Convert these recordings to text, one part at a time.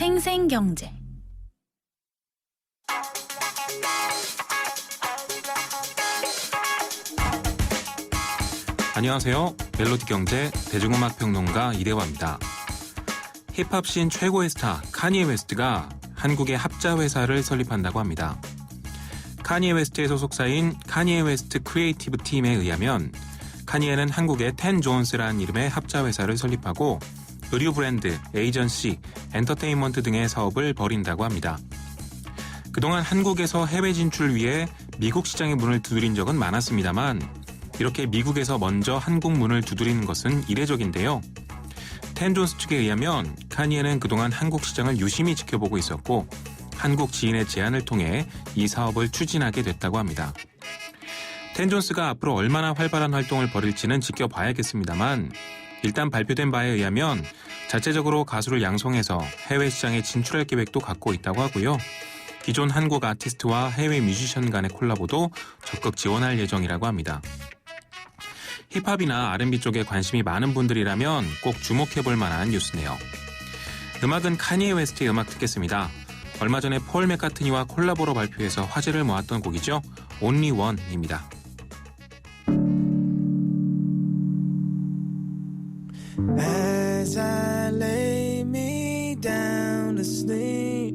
생생경제. 안녕하세요. 멜로디 경제 대중음악 평론가 이대화입니다. 힙합 씬 최고의 스타 카니에 웨스트가 한국의 합자 회사를 설립한다고 합니다. 카니에 웨스트의 소속사인 카니에 웨스트 크리에이티브 팀에 의하면 카니에는 한국의 텐 존스라는 이름의 합자 회사를 설립하고 의류 브랜드, 에이전시, 엔터테인먼트 등의 사업을 벌인다고 합니다. 그동안 한국에서 해외 진출을 위해 미국 시장의 문을 두드린 적은 많았습니다만 이렇게 미국에서 먼저 한국 문을 두드리는 것은 이례적인데요. 텐 존스 측에 의하면 카니에는 그동안 한국 시장을 유심히 지켜보고 있었고 한국 지인의 제안을 통해 이 사업을 추진하게 됐다고 합니다. 텐 존스가 앞으로 얼마나 활발한 활동을 벌일지는 지켜봐야겠습니다만 일단 발표된 바에 의하면 자체적으로 가수를 양성해서 해외 시장에 진출할 계획도 갖고 있다고 하고요. 기존 한국 아티스트와 해외 뮤지션 간의 콜라보도 적극 지원할 예정이라고 합니다. 힙합이나 R&B 쪽에 관심이 많은 분들이라면 꼭 주목해볼 만한 뉴스네요. 음악은 카니에 웨스트의 음악 듣겠습니다. 얼마 전에 폴 맥카트니와 콜라보로 발표해서 화제를 모았던 곡이죠. Only One입니다. As I lay me down to sleep,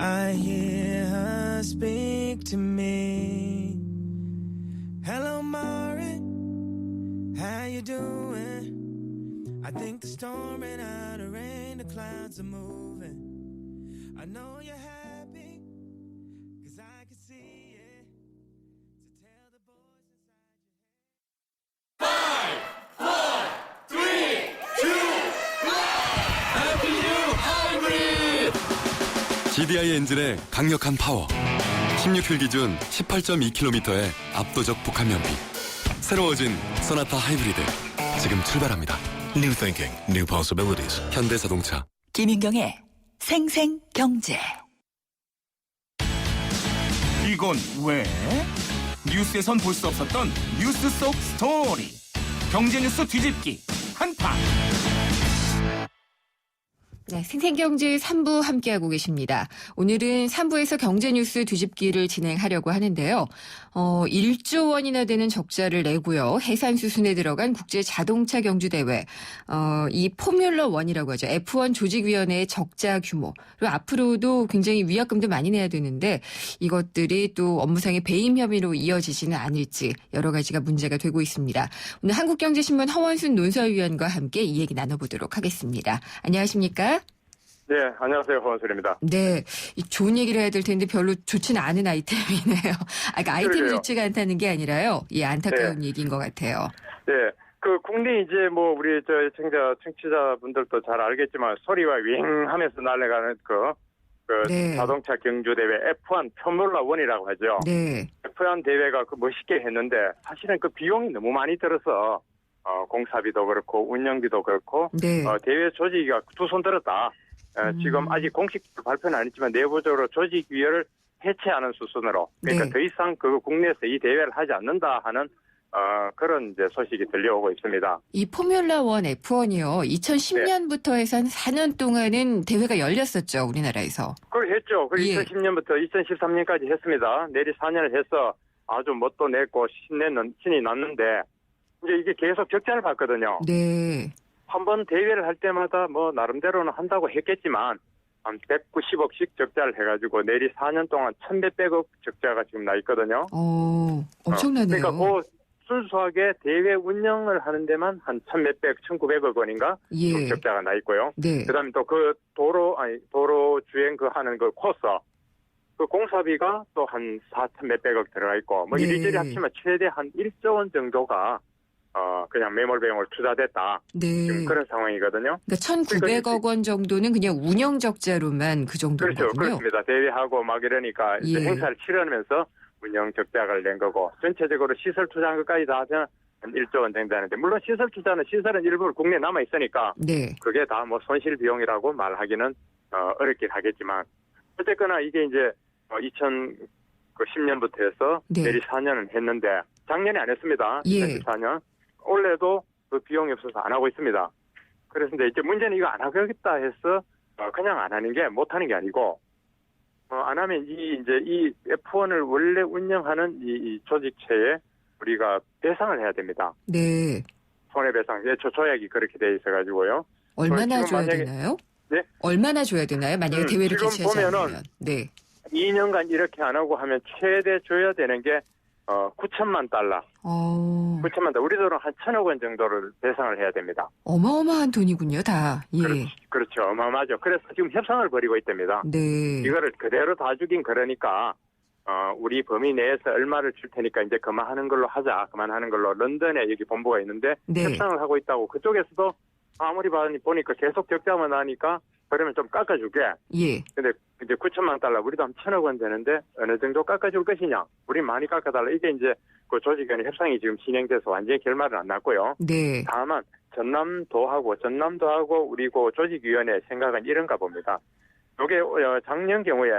I hear her speak to me. Hello, Maureen, how you doing? I think the storm ran out of rain, the clouds are moving. I know you're happy, 'cause I can see it. So tell the boys inside GDI 엔진의 강력한 파워, 16휠 기준 18.2km의 압도적 복합 연비, 새로워진 소나타 하이브리드 지금 출발합니다. New thinking, new possibilities. 현대자동차. 김윤경의 생생경제. 이건 왜? 뉴스에선 볼 수 없었던 뉴스 속 스토리. 경제 뉴스 뒤집기 한판. 네, 생생경제 3부 함께하고 계십니다. 오늘은 3부에서 경제뉴스 뒤집기를 진행하려고 하는데요. 1조 원이나 되는 적자를 내고요. 해산 수순에 들어간 국제 자동차 경주대회, 이 포뮬러 1이라고 하죠. F1 조직위원회의 적자 규모, 그리고 앞으로도 굉장히 위약금도 많이 내야 되는데 이것들이 또 업무상의 배임 혐의로 이어지지는 않을지 여러 가지가 문제가 되고 있습니다. 오늘 한국경제신문 허원순 논설위원과 함께 이 얘기 나눠보도록 하겠습니다. 안녕하십니까? 네, 안녕하세요. 허원슬입니다. 네, 좋은 얘기를 해야 될 텐데 별로 좋지는 않은 아이템이네요. 그러니까 아이템이 그러게요. 좋지가 않다는 게 아니라요. 예, 안타까운 얘기인 것 같아요. 네, 국내 이제 우리 청취자분들도 잘 알겠지만 소리와 윙 하면서 날아가는 네. 자동차 경주대회 F1 포뮬러 1이라고 하죠. 네. F1 대회가 멋있게 했는데 사실은 그 비용이 너무 많이 들어서 공사비도 그렇고 운영비도 그렇고 네. 대회 조직위가 두 손 들었다. 지금 아직 공식 발표는 아니지만 내부적으로 조직위를 해체하는 수순으로 그러니까 네. 더 이상 국내에서 이 대회를 하지 않는다 하는 그런 이제 소식이 들려오고 있습니다. 이 포뮬러 1 F1이요. 2010년부터 해서 한 4년 동안은 대회가 열렸었죠. 우리나라에서. 그걸 했죠. 그리고 예. 2010년부터 2013년까지 했습니다. 내리 4년을 해서 아주 뭣도 냈고 신이 났는데 이제 이게 계속 적자를 봤거든요. 네. 한 번 대회를 할 때마다 나름대로는 한다고 했겠지만 한 190억씩 적자를 해가지고 내리 4년 동안 1,100억 적자가 지금 나 있거든요. 엄청나네요. 그러니까 순수하게 대회 운영을 하는 데만 한 1,100, 1,900억 원인가 예. 적자가 나 있고요. 네. 그다음에 또 도로 주행 하는 코스 공사비가 또 한 4,몇백억 들어가 있고 네. 이리저리 합치면 최대 한 1조 원 정도가 그냥 매몰배용을 투자됐다. 네. 지금 그런 상황이거든요. 그러니까 1,900억 원 정도는 그냥 운영 적자로만 그 정도거든요. 그렇죠. 그렇습니다. 대회하고 이러니까 이제 예. 행사를 치르면서 운영 적자를 낸 거고 전체적으로 시설 투자한 것까지 다 하면 한 1조 원 정도 하는데 물론 시설은 일부 국내에 남아 있으니까 네. 그게 다 손실 비용이라고 말하기는 어렵긴 하겠지만 어쨌거나 이게 이제 2010년부터 해서 네. 내리 4년은 했는데 작년에 안 했습니다. 예. 2014년. 올해도 그 비용이 없어서 안 하고 있습니다. 그래서 이제 문제는 이거 안 하겠다 해서 그냥 안 하는 게 못하는 게 아니고 안 하면 이 F1을 원래 운영하는 이 조직체에 우리가 배상을 해야 됩니다. 네. 손해배상. 조약이 그렇게 돼 있어가지고요. 얼마나 지금 줘야 만약에- 되나요? 네? 얼마나 줘야 되나요? 만약에 대회를 지금 개최하지 보면은 않으면. 네. 2년간 이렇게 안 하고 하면 최대 줘야 되는 게 9천만 달러. 9천만 달러. 우리 돈은 한 1,000억 원 정도를 배상을 해야 됩니다. 어마어마한 돈이군요, 다. 예. 그렇죠. 어마어마하죠. 그래서 지금 협상을 벌이고 있답니다. 네. 이거를 그대로 다 주긴 그러니까 우리 범위 내에서 얼마를 줄 테니까 이제 그만하는 걸로 하자. 그만하는 걸로 런던에 여기 본부가 있는데 네. 협상을 하고 있다고 그쪽에서도 아무리 보니까 계속 적자만 나니까 그러면 좀 깎아줄게. 예. 근데 이제 9천만 달러 우리도 한 1,000억 원 되는데 어느 정도 깎아줄 것이냐. 우리 많이 깎아달라. 이게 이제 그 조직간의 협상이 지금 진행돼서 완전히 결말은 안 났고요. 네. 다만 전남도하고 우리 그 조직위원회 생각은 이런가 봅니다. 요게 작년 경우에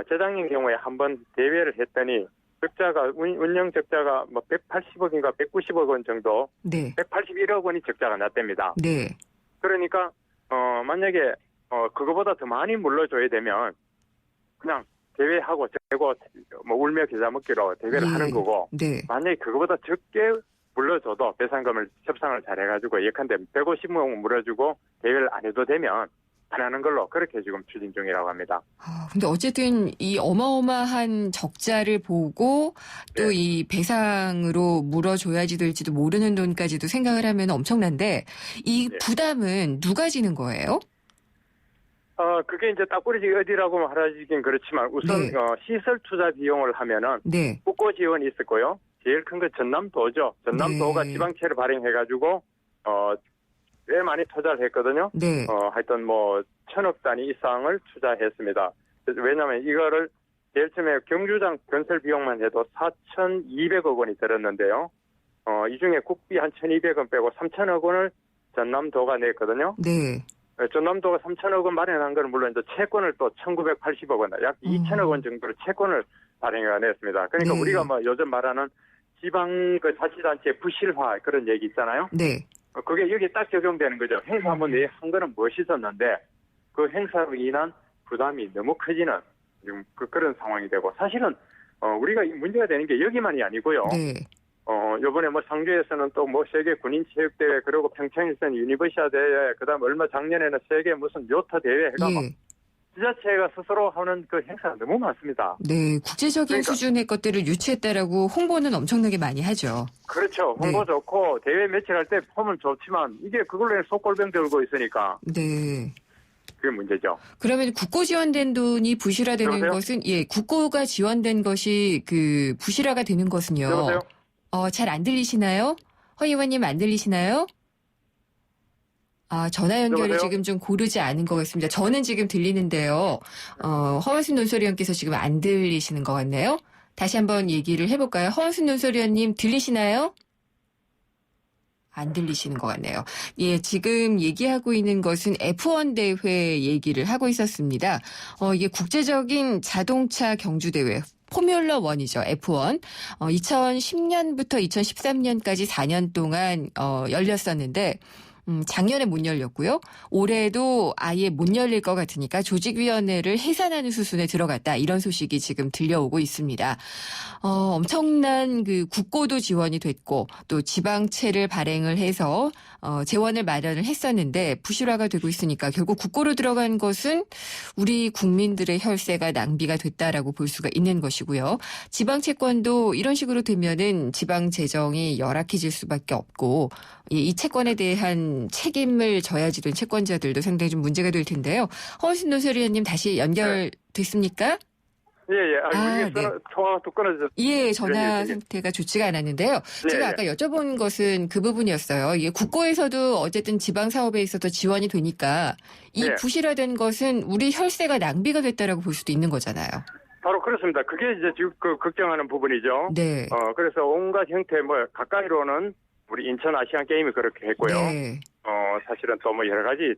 재작년 경우에 한번 대회를 했더니 적자가 운영 적자가 뭐 180억인가 190억 원 정도, 네. 181억 원이 적자가 났답니다. 네. 그러니까 만약에 그거보다 더 많이 물러줘야 되면 그냥 대회하고 재고 뭐 울며 겨자 먹기로 대회를 예. 하는 거고 네. 만약에 그거보다 적게 물러줘도 배상금을 협상을 잘해가지고 예컨대 150억 원 물어주고 대회를 안 해도 되면 안 하는 걸로 그렇게 지금 추진 중이라고 합니다. 근데 어쨌든 이 어마어마한 적자를 보고 또 네. 이 배상으로 물어줘야지 될지도 모르는 돈까지도 생각을 하면 엄청난데 이 네. 부담은 누가 지는 거예요? 그게 이제 딱 뿌리지 어디라고 말하기는 그렇지만 우선 네. 시설 투자 비용을 하면은 네. 국고 지원이 있을 거요. 제일 큰 건 전남도죠. 전남도가 네. 지방채를 발행해가지고 꽤 많이 투자를 했거든요. 네. 하여튼 뭐 1,000억 단위 이상을 투자했습니다. 그래서 왜냐하면 이거를 제일 처음에 경주장 건설 비용만 해도 4,200억 원이 들었는데요. 이 중에 국비 한 1,200원 빼고 3,000억 원을 전남도가 냈거든요. 네. 전남도가 3,000억 원 마련한 건 물론 이제 채권을 또 1,980억 원, 약 2,000억 원 정도로 채권을 발행해냈습니다. 그러니까 네. 우리가 뭐 요즘 말하는 지방 그 자치단체 부실화 그런 얘기 있잖아요. 네. 그게 여기에 딱 적용되는 거죠. 행사 한번 한 거는 무엇이 있었는데 그 행사로 인한 부담이 너무 커지는 지금 그런 상황이 되고 사실은 우리가 문제가 되는 게 여기만이 아니고요. 네. 요번에 뭐 상주에서는 또 뭐 세계 군인 체육대회 그리고 평창에서는 유니버시아 대회 그다음 얼마 작년에는 세계 무슨 요타 대회 해가 막 예. 지자체가 스스로 하는 그 행사가 너무 많습니다. 네. 국제적인 그러니까. 수준의 것들을 유치했다라고 홍보는 엄청나게 많이 하죠. 그렇죠. 홍보 네. 좋고 대회 매칠 할 때 보면 좋지만 이게 그걸로 속골병 들고 있으니까 네. 그게 문제죠. 그러면 국고 지원된 돈이 부실화되는 여보세요? 것은 국고가 지원된 것이 그 부실화가 되는 것은요. 여보세요? 잘 안 들리시나요? 허 의원님 안 들리시나요? 전화 연결이 여보세요? 지금 좀 고르지 않은 것 같습니다. 저는 지금 들리는데요. 허원순 논설위원께서 지금 안 들리시는 것 같네요. 다시 한번 얘기를 해볼까요? 허원순 논설위원님 들리시나요? 안 들리시는 것 같네요. 예, 지금 얘기하고 있는 것은 F1 대회 얘기를 하고 있었습니다. 이게 국제적인 자동차 경주대회. 포뮬러 1이죠. F1. 2010년부터 2013년까지 4년 동안 열렸었는데 작년에 못 열렸고요. 올해도 아예 못 열릴 것 같으니까 조직위원회를 해산하는 수순에 들어갔다. 이런 소식이 지금 들려오고 있습니다. 엄청난 그 국고도 지원이 됐고 또 지방채를 발행을 해서 재원을 마련을 했었는데 부실화가 되고 있으니까 결국 국고로 들어간 것은 우리 국민들의 혈세가 낭비가 됐다라고 볼 수가 있는 것이고요. 지방채권도 이런 식으로 되면은 지방 재정이 열악해질 수밖에 없고 이 채권에 대한 책임을 져야지 된 채권자들도 상당히 좀 문제가 될 텐데요. 허원순 논설위원님 다시 연결됐습니까? 예. 이게 네. 통화가 또 끊어졌어요. 예, 전화 예. 상태가 좋지가 않았는데요. 제가 아까 여쭤본 것은 그 부분이었어요. 이게 국고에서도 어쨌든 지방 사업에 있어서 지원이 되니까 이 예. 부실화된 것은 우리 혈세가 낭비가 됐다라고 볼 수도 있는 거잖아요. 바로 그렇습니다. 그게 이제 지금 걱정하는 부분이죠. 네. 그래서 온갖 형태 가까이로는 우리 인천 아시안 게임이 그렇게 했고요. 네. 사실은 또 여러 가지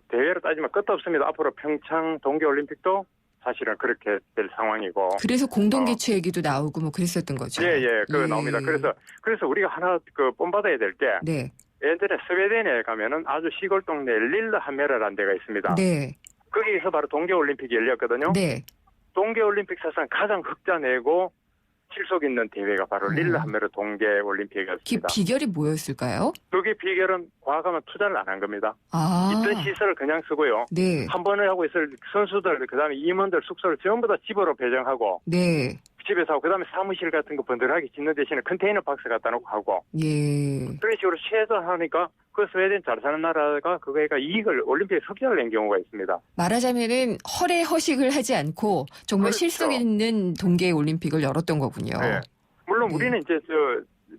대회로 따지면 끝도 없습니다. 앞으로 평창 동계올림픽도 사실은 그렇게 될 상황이고. 그래서 공동 개최 얘기도 나오고 그랬었던 거죠. 그거 나옵니다. 그래서 우리가 하나 본받아야 될 게 네. 예전에 스웨덴에 가면은 아주 시골 동네 릴러하메라라는 데가 있습니다. 네. 거기에서 바로 동계올림픽이 열렸거든요. 네. 동계올림픽 사상 가장 흑자 내고 실속 있는 대회가 바로 릴레한메르 동계올림픽이었습니다. 비결이 뭐였을까요? 그게 비결은 과감한 투자를 안 한 겁니다. 아. 있던 시설을 그냥 쓰고요. 네. 한 번에 하고 있을 선수들, 그다음에 임원들 숙소를 전부 다 집으로 배정하고 네. 집에서 하고 그다음에 사무실 같은 거 번들하게 짓는 대신에 컨테이너 박스 갖다 놓고 하고 예. 그런 식으로 최소화하니까 그 스웨덴 잘 사는 나라가 그거가 이익을 올림픽에 흑자를 낸 경우가 있습니다. 말하자면은 허례 허식을 하지 않고 정말 그렇죠. 실속 있는 동계 올림픽을 열었던 거군요. 네. 물론 네. 우리는 이제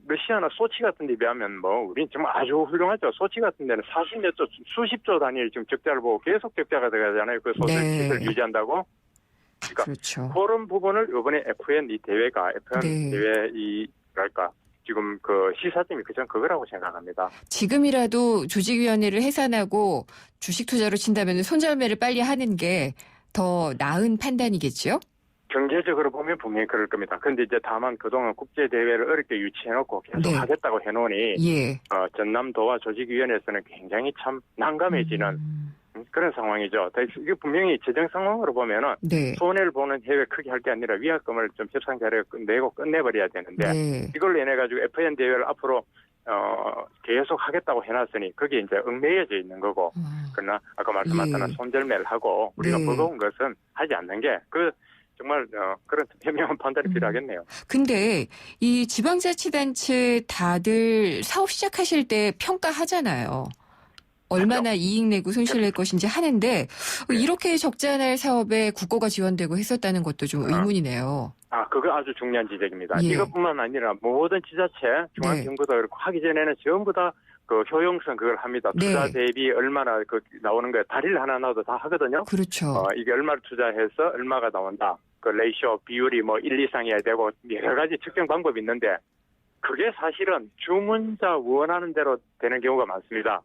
러시아나 소치 같은 데 비하면 우리는 정말 아주 훌륭하죠. 소치 같은 데는 40몇 조, 수십조 단위의 지금 적자를 보고 계속 적자가 들어가잖아요. 그 소치를 네. 유지한다고. 그러니까 그렇죠. 그런 부분을 이번에 FN 이 대회가 FN 네. 대회 이랄까 지금 그 시사점이 그거라고 생각합니다. 지금이라도 조직위원회를 해산하고 주식 투자로 친다면 손절매를 빨리 하는 게 더 나은 판단이겠죠? 경제적으로 보면 분명히 그럴 겁니다. 근데 이제 다만 그동안 국제대회를 어렵게 유치해놓고 계속 네. 하겠다고 해놓으니 예. 전남도와 조직위원회에서는 굉장히 참 난감해지는 그런 상황이죠. 이게 분명히 재정 상황으로 보면은 네. 손해를 보는 해외 크게 할 게 아니라 위약금을 좀 협상 자료에 내고 끝내버려야 되는데 네. 이걸로 인해 가지고 FN 대회를 앞으로 계속 하겠다고 해놨으니 그게 이제 얽매여져 있는 거고 그러나 아까 말씀하셨던 예. 손절매를 하고 우리가 네. 버거운 것은 하지 않는 게 정말 그런 현명한 판단이 필요하겠네요. 근데 이 지방자치단체 다들 사업 시작하실 때 평가하잖아요. 얼마나 이익 내고 손실 낼 것인지 하는데 이렇게 적자 날 사업에 국고가 지원되고 했었다는 것도 좀 의문이네요. 그거 아주 중요한 지적입니다. 예. 이것뿐만 아니라 모든 지자체, 중앙정부도 그렇고 하기 전에는 전부 다 그 효용성 그걸 합니다. 투자 네. 대비 얼마나 나오는 거에 다리를 하나 놔도 다 하거든요. 그렇죠. 이게 얼마를 투자해서 얼마가 나온다. 그 레이쇼 비율이 1, 2상이어야 되고 여러 가지 측정 방법이 있는데 그게 사실은 주문자 원하는 대로 되는 경우가 많습니다.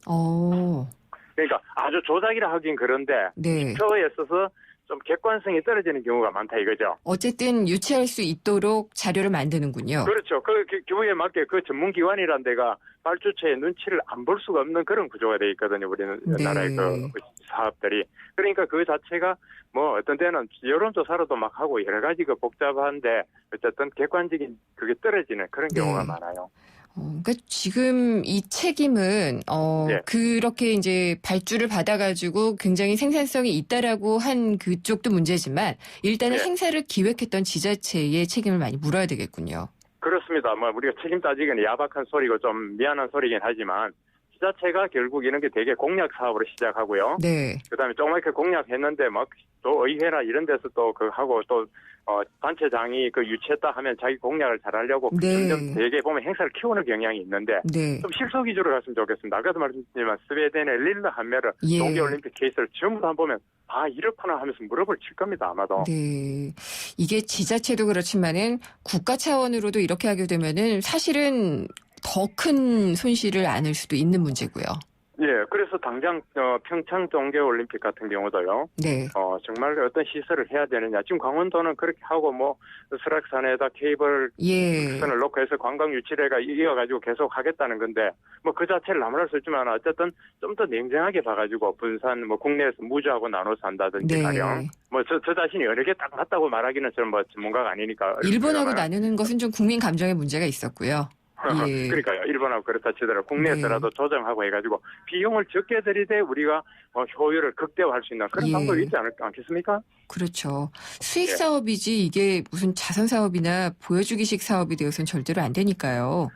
그러니까 아주 조작이라 하긴 그런데 네. 표에 있어서 좀 객관성이 떨어지는 경우가 많다 이거죠. 어쨌든 유치할 수 있도록 자료를 만드는군요. 그렇죠. 그 교육에 맞게 그 전문기관이란 데가 발주처의 눈치를 안 볼 수가 없는 그런 구조가 돼 있거든요. 우리는 네. 나라의 그 사업들이. 그러니까 그 자체가 어떤 때는 여론조사로도 막 하고 여러 가지 복잡한데 어쨌든 객관적인 그게 떨어지는 그런 경우가 네. 많아요. 그러니까 지금 이 책임은 네. 그렇게 이제 발주를 받아가지고 굉장히 생산성이 있다라고 한 그쪽도 문제지만 일단은 네. 행사를 기획했던 지자체의 책임을 많이 물어야 되겠군요. 그렇습니다. 우리가 책임 따지기는 야박한 소리고 좀 미안한 소리긴 하지만 지자체가 결국 이런 게 되게 공약 사업으로 시작하고요. 네. 그다음에 조그맣게 공약했는데 또 의회나 이런 데서 또 하고 또 단체장이 유치했다 하면 자기 공약을 잘하려고 네. 점점 되게 보면 행사를 키우는 경향이 있는데 네. 좀 실속 위주로 갔으면 좋겠습니다. 아까도 말씀드렸지만 스웨덴의 릴레한메르 예. 동계올림픽 케이스를 전부 다 보면 이렇구나 하면서 무릎을 칠 겁니다. 아마도. 네. 이게 지자체도 그렇지만은 국가 차원으로도 이렇게 하게 되면은 사실은 더 큰 손실을 안을 수도 있는 문제고요. 예, 그래서 당장 평창 동계올림픽 같은 경우도요. 네. 정말 어떤 시설을 해야 되느냐. 지금 강원도는 그렇게 하고 설악산에다 케이블 예. 선을 놓고 해서 관광 유치례가 이어가지고 계속 하겠다는 건데 그 자체를 나무랄 수 있지만 어쨌든 좀 더 냉정하게 봐가지고 분산 국내에서 무주하고 나눠서 한다든지 네. 가령 저 자신이 어느 게 딱 맞다고 말하기는 저는 전문가가 아니니까 일본하고 어렵습니다만. 나누는 것은 좀 국민 감정에 문제가 있었고요. 예. 그러니까요. 일본하고 그렇다 치더라도 국내에서라도 조정하고 해가지고 비용을 적게 들이되 우리가 효율을 극대화할 수 있는 그런 예. 방법이 있지 않겠습니까? 그렇죠. 수익 예. 사업이지 이게 무슨 자선 사업이나 보여주기식 사업이 되어서는 절대로 안 되니까요.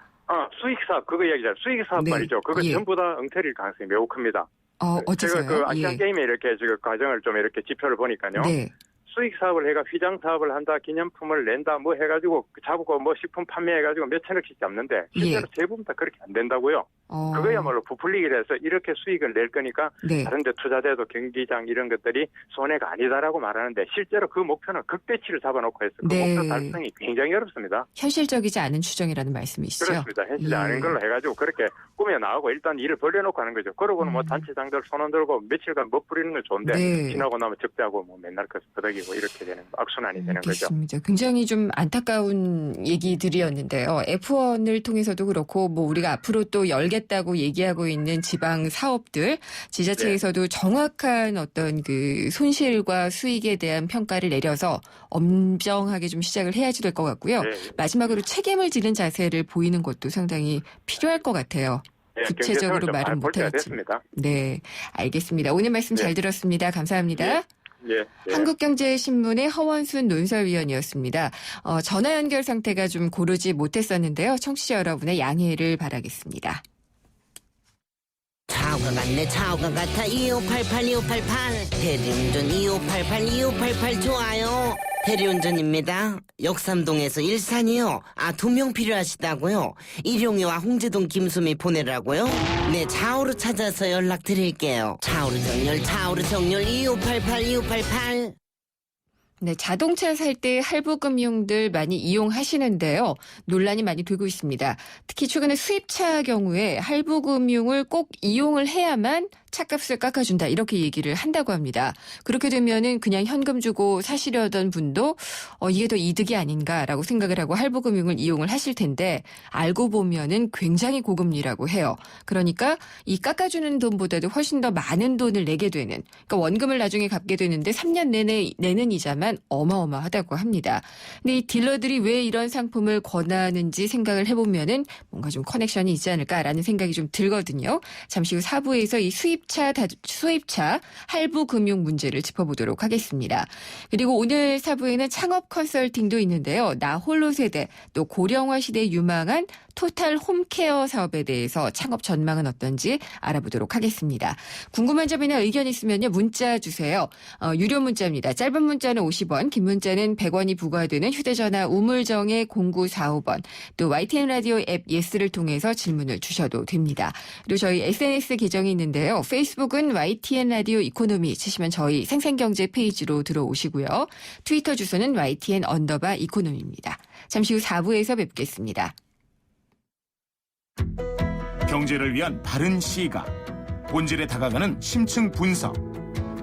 수익 사업 그거 이야기잖아요. 수익 사업 네. 말이죠. 그거 예. 전부 다 엉터리일 가능성이 매우 큽니다. 어째서요? 제가 아시안 예. 게임에 이렇게 과정을 좀 이렇게 지표를 보니까요. 네. 수익 사업을 해가 휘장 사업을 한다, 기념품을 낸다, 해가지고 잡고 식품 판매해가지고 몇 천억씩 잡는데 실제로 예. 대부분 다 그렇게 안 된다고요. 그거야말로 부풀리기를 해서 이렇게 수익을 낼 거니까 네. 다른데 투자돼도 경기장 이런 것들이 손해가 아니다라고 말하는데 실제로 그 목표는 극대치를 잡아놓고 해서 그 네. 목표 달성이 굉장히 어렵습니다. 현실적이지 않은 추정이라는 말씀이시죠? 그렇습니다. 현실이 예. 아닌 걸로 해가지고 그렇게 꾸며 나오고 일단 일을 벌려놓고 하는 거죠. 그러고는 단체장들 손 흔들고 며칠간 멋부리는 건 좋은데 네. 지나고 나면 적대하고 맨날 버덕이고 이렇게 되는 악순환이 되는 거죠. 알겠습니다. 굉장히 좀 안타까운 얘기들이었는데요. F1을 통해서도 그렇고 우리가 앞으로 또 열개 잘했다고 얘기하고 있는 지방 사업들, 지자체에서도 정확한 어떤 그 손실과 수익에 대한 평가를 내려서 엄정하게 좀 시작을 해야지 될 것 같고요. 네. 마지막으로 책임을 지는 자세를 보이는 것도 상당히 필요할 것 같아요. 네, 구체적으로 경제성을 말은 좀 볼 때가 못하겠지만. 됐습니다. 네, 알겠습니다. 오늘 말씀 네. 잘 들었습니다. 감사합니다. 예. 예. 한국경제신문의 허원순 논설위원이었습니다. 전화 연결 상태가 좀 고르지 못했었는데요. 청취자 여러분의 양해를 바라겠습니다. 차우가 같네 차우가 같아 2588 2588 대리운전 2588 2588 좋아요. 대리운전입니다. 역삼동에서 일산이요. 2명 필요하시다고요? 일용이와 홍제동 김수미 보내라고요? 네, 차우로 찾아서 연락드릴게요. 차우로 정렬 2588 2588. 네, 자동차 살 때 할부금융들 많이 이용하시는데요. 논란이 많이 되고 있습니다. 특히 최근에 수입차 경우에 할부금융을 꼭 이용을 해야만 차값을 깎아준다 이렇게 얘기를 한다고 합니다. 그렇게 되면은 그냥 현금 주고 사시려던 분도 이게 더 이득이 아닌가라고 생각을 하고 할부금융을 이용을 하실 텐데 알고 보면은 굉장히 고금리라고 해요. 그러니까 이 깎아주는 돈보다도 훨씬 더 많은 돈을 내게 되는, 그러니까 원금을 나중에 갚게 되는데 3년 내내 내는 이자만 어마어마하다고 합니다. 근데 이 딜러들이 왜 이런 상품을 권하는지 생각을 해보면은 뭔가 좀 커넥션이 있지 않을까라는 생각이 좀 들거든요. 잠시 후 4부에서 이 수입차 할부 금융 문제를 짚어보도록 하겠습니다. 그리고 오늘 4부에는 창업 컨설팅도 있는데요. 나 홀로 세대 또 고령화 시대에 유망한 토탈 홈케어 사업에 대해서 창업 전망은 어떤지 알아보도록 하겠습니다. 궁금한 점이나 의견 있으면요. 문자 주세요. 유료 문자입니다. 짧은 문자는 50원, 긴 문자는 100원이 부과되는 휴대전화 우물정의 0945번, 또 YTN 라디오 앱 예스를 통해서 질문을 주셔도 됩니다. 그리고 저희 SNS 계정이 있는데요. 페이스북은 YTN 라디오 이코노미 치시면 저희 생생경제 페이지로 들어오시고요. 트위터 주소는 YTN_이코노미입니다. 잠시 후 4부에서 뵙겠습니다. 경제를 위한 바른 시각, 본질에 다가가는 심층 분석,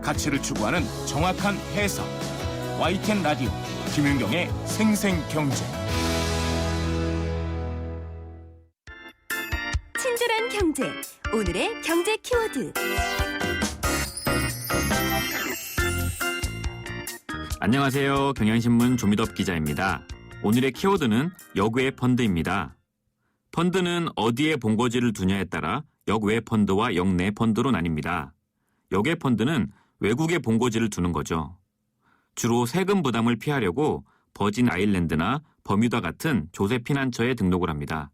가치를 추구하는 정확한 해석. YTN 라디오 김윤경의 생생경제. 친절한 경제, 오늘의 경제 키워드. 안녕하세요. 경향신문 조미덕 기자입니다. 오늘의 키워드는 역외 펀드입니다. 펀드는 어디에 본거지를 두냐에 따라 역외 펀드와 역내 펀드로 나뉩니다. 역외 펀드는 외국에 본거지를 두는 거죠. 주로 세금 부담을 피하려고 버진 아일랜드나 버뮤다 같은 조세 피난처에 등록을 합니다.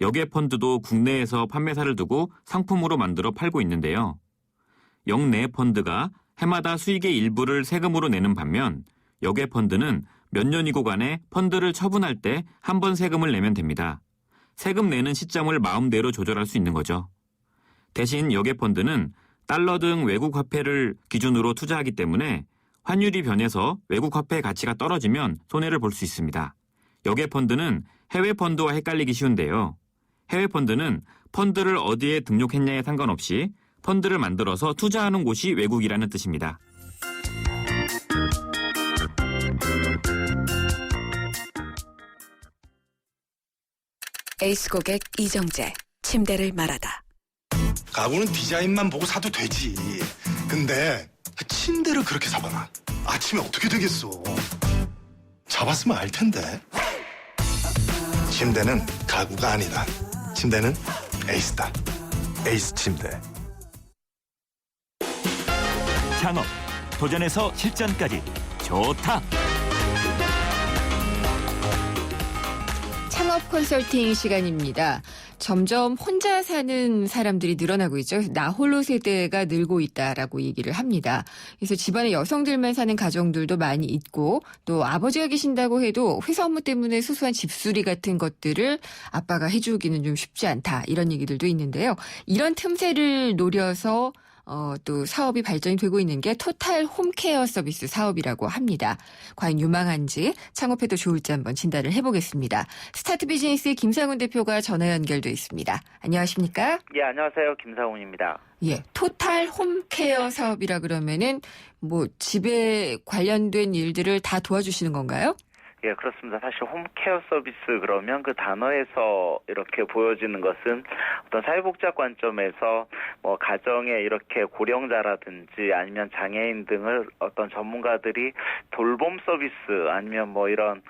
역외 펀드도 국내에서 판매사를 두고 상품으로 만들어 팔고 있는데요. 역내 펀드가 해마다 수익의 일부를 세금으로 내는 반면 역외 펀드는 몇 년이고간에 펀드를 처분할 때 한 번 세금을 내면 됩니다. 세금 내는 시점을 마음대로 조절할 수 있는 거죠. 대신 역외 펀드는 달러 등 외국 화폐를 기준으로 투자하기 때문에 환율이 변해서 외국 화폐의 가치가 떨어지면 손해를 볼 수 있습니다. 역외 펀드는 해외 펀드와 헷갈리기 쉬운데요. 해외 펀드는 펀드를 어디에 등록했냐에 상관없이 펀드를 만들어서 투자하는 곳이 외국이라는 뜻입니다. 에이스 고객 이정재, 침대를 말하다. 가구는 디자인만 보고 사도 되지. 근데 침대를 그렇게 사봐라. 아침에 어떻게 되겠어. 잡았으면 알 텐데. 침대는 가구가 아니다. 침대는 에이스다. 에이스 침대. 창업, 도전에서 실전까지 좋다. 창업 컨설팅 시간입니다. 점점 혼자 사는 사람들이 늘어나고 있죠. 나 홀로 세대가 늘고 있다라고 얘기를 합니다. 그래서 집안에 여성들만 사는 가정들도 많이 있고, 또 아버지가 계신다고 해도 회사 업무 때문에 소소한 집수리 같은 것들을 아빠가 해주기는 좀 쉽지 않다, 이런 얘기들도 있는데요. 이런 틈새를 노려서 또 사업이 발전이 되고 있는 게 토탈 홈케어 서비스 사업이라고 합니다. 과연 유망한지 창업해도 좋을지 한번 진단을 해보겠습니다. 스타트 비즈니스의 김상훈 대표가 전화 연결돼 있습니다. 안녕하십니까? 예, 안녕하세요. 김상훈입니다. 예, 토탈 홈케어 사업이라 그러면은 뭐 집에 관련된 일들을 다 도와주시는 건가요? 예, 그렇습니다. 사실 홈케어 서비스 그러면 그 단어에서 이렇게 보여지는 것은 어떤 사회복지학 관점에서 뭐 가정에 이렇게 고령자라든지 아니면 장애인 등을 어떤 전문가들이 돌봄 서비스 아니면 뭐 이런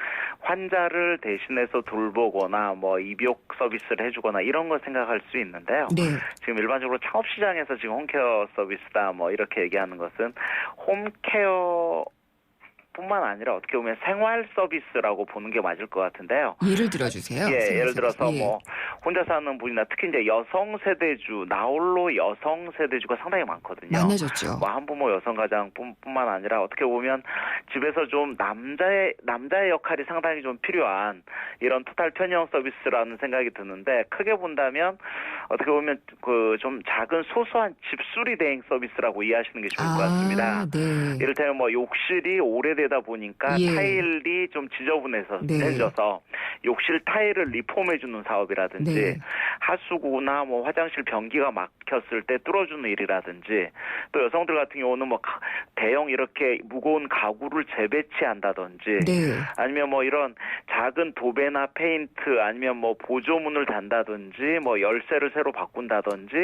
환자를 대신해서 돌보거나 뭐 입욕 서비스를 해주거나 이런 걸 생각할 수 있는데요. 네. 지금 일반적으로 창업시장에서 지금 홈케어 서비스다 뭐 이렇게 얘기하는 것은 홈케어 뿐만 아니라 어떻게 보면 생활 서비스라고 보는 게 맞을 것 같은데요. 예를 들어주세요. 예, 예를 들어서 예. 뭐 혼자 사는 분이나 특히 이제 여성 세대주, 나홀로 여성 세대주가 상당히 많거든요. 많아졌죠. 뭐 한부모 여성 가장뿐만 아니라 어떻게 보면 집에서 좀 남자의 역할이 상당히 좀 필요한 이런 토탈 편의형 서비스라는 생각이 드는데 크게 본다면 어떻게 보면 그 좀 작은 소소한 집수리 대행 서비스라고 이해하시는 게 좋을 것 같습니다. 네. 이를테면 뭐 욕실이 오래되다 보니까 예. 타일이 좀 지저분해서 네. 해져서 욕실 타일을 리폼해주는 사업이라든지 네. 하수구나 뭐 화장실 변기가 막혔을 때 뚫어주는 일이라든지 또 여성들 같은 경우는 뭐 대형 이렇게 무거운 가구를 재배치한다든지 네. 아니면 뭐 이런 작은 도배나 페인트 아니면 뭐 보조문을 단다든지 뭐 열쇠를 새로 바꾼다든지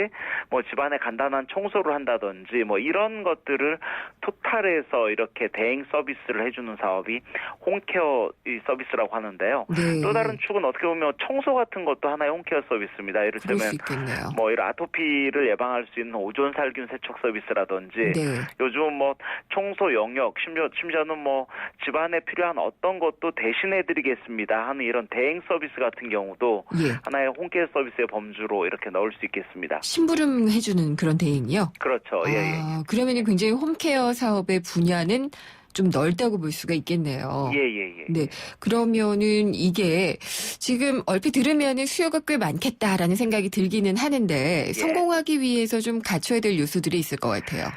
뭐 집안에 간단한 청소를 한다든지 뭐 이런 것들을 토탈해서 이렇게 대행 서비스를 해주는 사업이 홈케어 서비스라고 하는데요. 네. 또 다른 축은 어떻게 보면 청소 같은 것도 하나의 홈케어 서비스입니다. 그럴 수 이를테면 있겠네요. 뭐 이런 아토피를 예방할 수 있는 오존 살균 세척 서비스라든지 네. 요즘 뭐 청소 영역 심지어는 뭐 집안에 필요한 어떤 것도 대신해드리겠습니다 하는 이런 대행 서비스 같은 경우도 예. 하나의 홈케어 서비스의 범주로 이렇게 넣을 수 있겠습니다. 심부름 해주는 그런 대행이요? 그렇죠. 예, 예. 그러면 굉장히 홈케어 사업의 분야는 좀 넓다고 볼 수가 있겠네요. 예, 예, 예. 네. 그러면은 이게 지금 얼핏 들으면은 수요가 꽤 많겠다라는 생각이 들기는 하는데 성공하기 위해서 좀 갖춰야 될 요소들이 있을 것 같아요.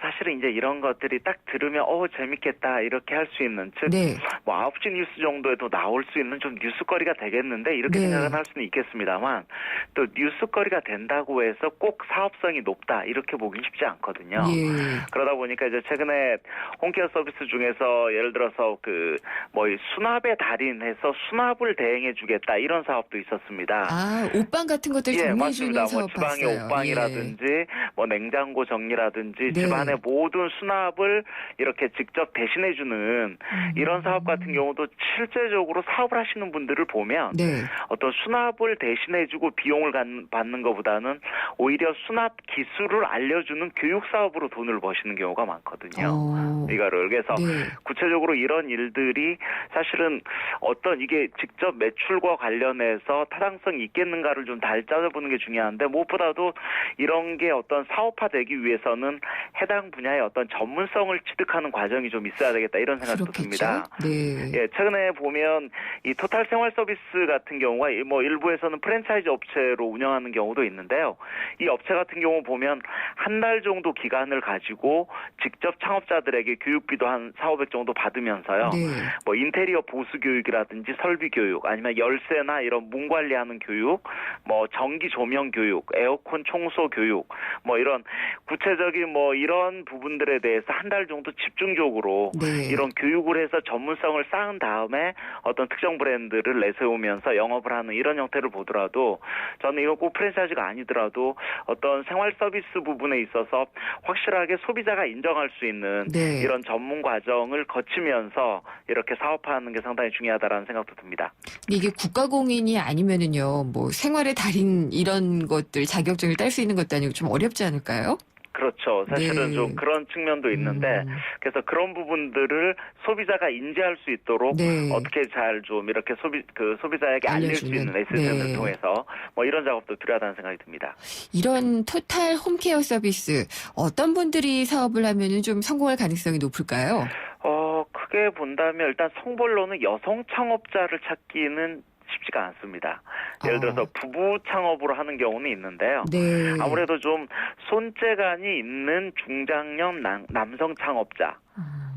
사실은 이제 이런 것들이 딱 들으면 재밌겠다 이렇게 할 수 있는 즉 네. 뭐 9시 뉴스 정도에도 나올 수 있는 좀 뉴스거리가 되겠는데 이렇게 네. 생각은 할 수는 있겠습니다만 또 뉴스거리가 된다고 해서 꼭 사업성이 높다 이렇게 보긴 쉽지 않거든요. 예. 그러다 보니까 이제 최근에 홈케어 서비스 중에서 예를 들어서 그 뭐 수납의 달인해서 수납을 대행해 주겠다 이런 사업도 있었습니다. 옷방 같은 것들 예, 정리해 맞습니다. 주는 뭐 사업 주방의 봤어요. 옷방이라든지 뭐 냉장고 정리라든지 네. 집안의 모든 수납을 이렇게 직접 대신해 주는 이런 사업 같은 경우도 실제적으로 사업을 하시는 분들을 보면 네. 어떤 수납을 대신해 주고 비용을 받는 것보다는 오히려 수납 기술을 알려주는 교육 사업으로 돈을 버시는 경우가 많거든요. 이거를 그래서 네. 구체적으로 이런 일들이 사실은 어떤 이게 직접 매출과 관련해서 타당성이 있겠는가를 좀 잘 짜져보는 게 중요한데 무엇보다도 이런 게 어떤 사업화되기 위해서는 해당 분야의 어떤 전문성을 취득하는 과정이 좀 있어야 되겠다 이런 생각도 듭니다. 네. 예, 최근에 보면 이 토탈 생활 서비스 같은 경우가 뭐 일부에서는 프랜차이즈 업체로 운영하는 경우도 있는데요. 이 업체 같은 경우 보면 한 달 정도 기간을 가지고 직접 창업자들에게 교육비도 한 4,500 정도 받으면서요. 네. 뭐 인테리어 보수 교육이라든지 설비 교육 아니면 열쇠나 이런 문 관리하는 교육, 뭐 전기 조명 교육, 에어컨 청소 교육, 뭐 이런 구체적인 뭐 이런 부분들에 대해서 한 달 정도 집중적으로 네. 이런 교육을 해서 전문성을 쌓은 다음에 어떤 특정 브랜드를 내세우면서 영업을 하는 이런 형태를 보더라도 저는 이거 꼭 프랜차이즈가 아니더라도 어떤 생활 서비스 부분에 있어서 확실하게 소비자가 인정할 수 있는 네. 이런 전문 과정을 거치면서 이렇게 사업하는 게 상당히 중요하다라는 생각도 듭니다. 근데 이게 국가공인이 아니면은요, 뭐 생활의 달인 이런 것들 자격증을 딸 수 있는 것도 아니고 좀 어렵지 않을까요? 그렇죠. 사실은 네. 좀 그런 측면도 있는데 그래서 그런 부분들을 소비자가 인지할 수 있도록 네. 어떻게 잘 좀 이렇게 소비자에게 알릴 수 있는 SNS를 네. 통해서 뭐 이런 작업도 필요하다는 생각이 듭니다. 이런 토탈 홈케어 서비스 어떤 분들이 사업을 하면은 좀 성공할 가능성이 높을까요? 크게 본다면 일단 성별로는 여성 창업자를 찾기는 쉽지가 않습니다. 예를 들어서 부부 창업으로 하는 경우는 있는데요. 네. 아무래도 좀 손재간이 있는 중장년 남성 창업자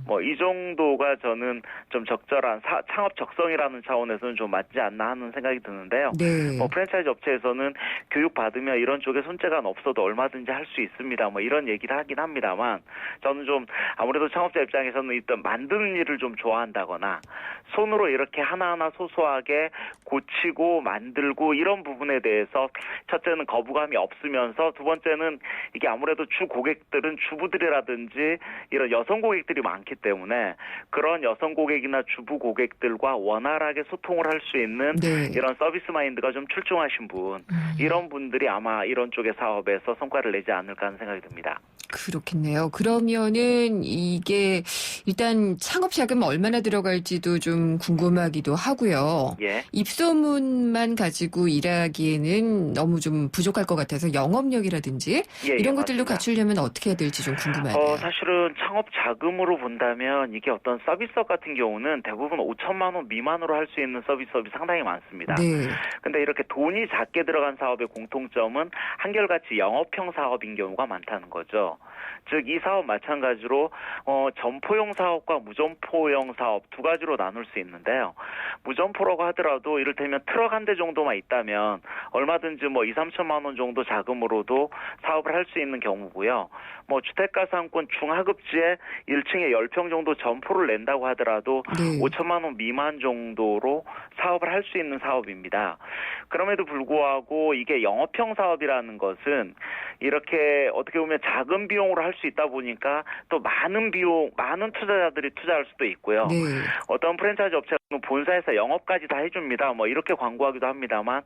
뭐 이 정도가 저는 좀 적절한 창업 적성이라는 차원에서는 좀 맞지 않나 하는 생각이 드는데요. 네. 뭐 프랜차이즈 업체에서는 교육 받으면 이런 쪽에 손재간 없어도 얼마든지 할 수 있습니다. 뭐 이런 얘기를 하긴 합니다만 저는 좀 아무래도 창업자 입장에서는 일단 만드는 일을 좀 좋아한다거나 손으로 이렇게 하나하나 소소하게 고치고 만들고 이런 부분에 대해서 첫째는 거부감이 없으면서 두 번째는 이게 아무래도 주 고객들은 주부들이라든지 이런 여성 고객들이 많기 때문에 그런 여성 고객이나 주부 고객들과 원활하게 소통을 할 수 있는 네. 이런 서비스 마인드가 좀 출중하신 분 이런 분들이 아마 이런 쪽의 사업에서 성과를 내지 않을까 하는 생각이 듭니다. 그렇겠네요. 그러면은 이게 일단 창업 자금 얼마나 들어갈지도 좀 궁금하기도 하고요. 예. 입소문만 가지고 일하기에는 너무 좀 부족할 것 같아서 영업력이라든지 예, 이런 예, 것들로 맞습니다. 갖추려면 어떻게 해야 될지 좀 궁금하네요. 사실은 창업 자금으로 본다면 이게 어떤 서비스업 같은 경우는 대부분 5천만 원 미만으로 할 수 있는 서비스업이 상당히 많습니다. 네. 근데 이렇게 돈이 작게 들어간 사업의 공통점은 한결같이 영업형 사업인 경우가 많다는 거죠. 즉 이 사업 마찬가지로 점포용 사업과 무점포용 사업 두 가지로 나눌 수 있는데요. 무점포라고 하더라도 이를테면 트럭 한 대 정도만 있다면 얼마든지 뭐 2, 3천만 원 정도 자금으로도 사업을 할 수 있는 경우고요. 뭐 주택가 상권 중하급지에 1층에 10평 정도 점포를 낸다고 하더라도 네. 5천만 원 미만 정도로 사업을 할 수 있는 사업입니다. 그럼에도 불구하고 이게 영업형 사업이라는 것은 이렇게 어떻게 보면 작은 비용으로 할 수 있다 보니까 또 많은 투자자들이 투자할 수도 있고요. 네. 어떤 프랜차이즈 업체는 본사에서 영업까지 다 해줍니다. 뭐 이렇게 광고하기도 합니다만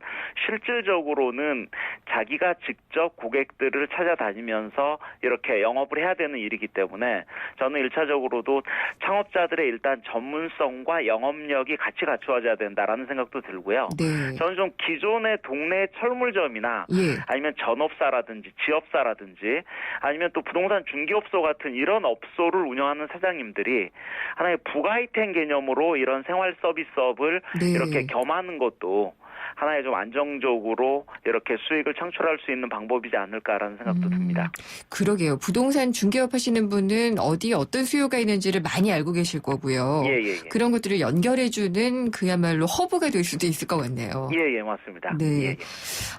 실질적으로는 자기가 직접 고객들을 찾아다니면서 이렇게 영업을 해야 되는 일이기 때문에 저는 1차적으로도 창업자들의 일단 전문성과 영업력이 같이 갖추어져야 된다라는 생각도 들고요. 네. 저는 좀 기존의 동네 철물점이나 예. 아니면 전업사라든지 지업사라든지 아니면 또 부동산 중개업소 같은 이런 업소를 운영하는 사장님들이 하나의 부가이템 개념으로 이런 생활 서비스업을 네. 이렇게 겸하는 것도 하나의 좀 안정적으로 이렇게 수익을 창출할 수 있는 방법이지 않을까라는 생각도 듭니다. 그러게요. 부동산 중개업 하시는 분은 어디에 어떤 수요가 있는지를 많이 알고 계실 거고요. 예. 그런 것들을 연결해주는 그야말로 허브가 될 수도 있을 것 같네요. 예, 맞습니다. 네. 예.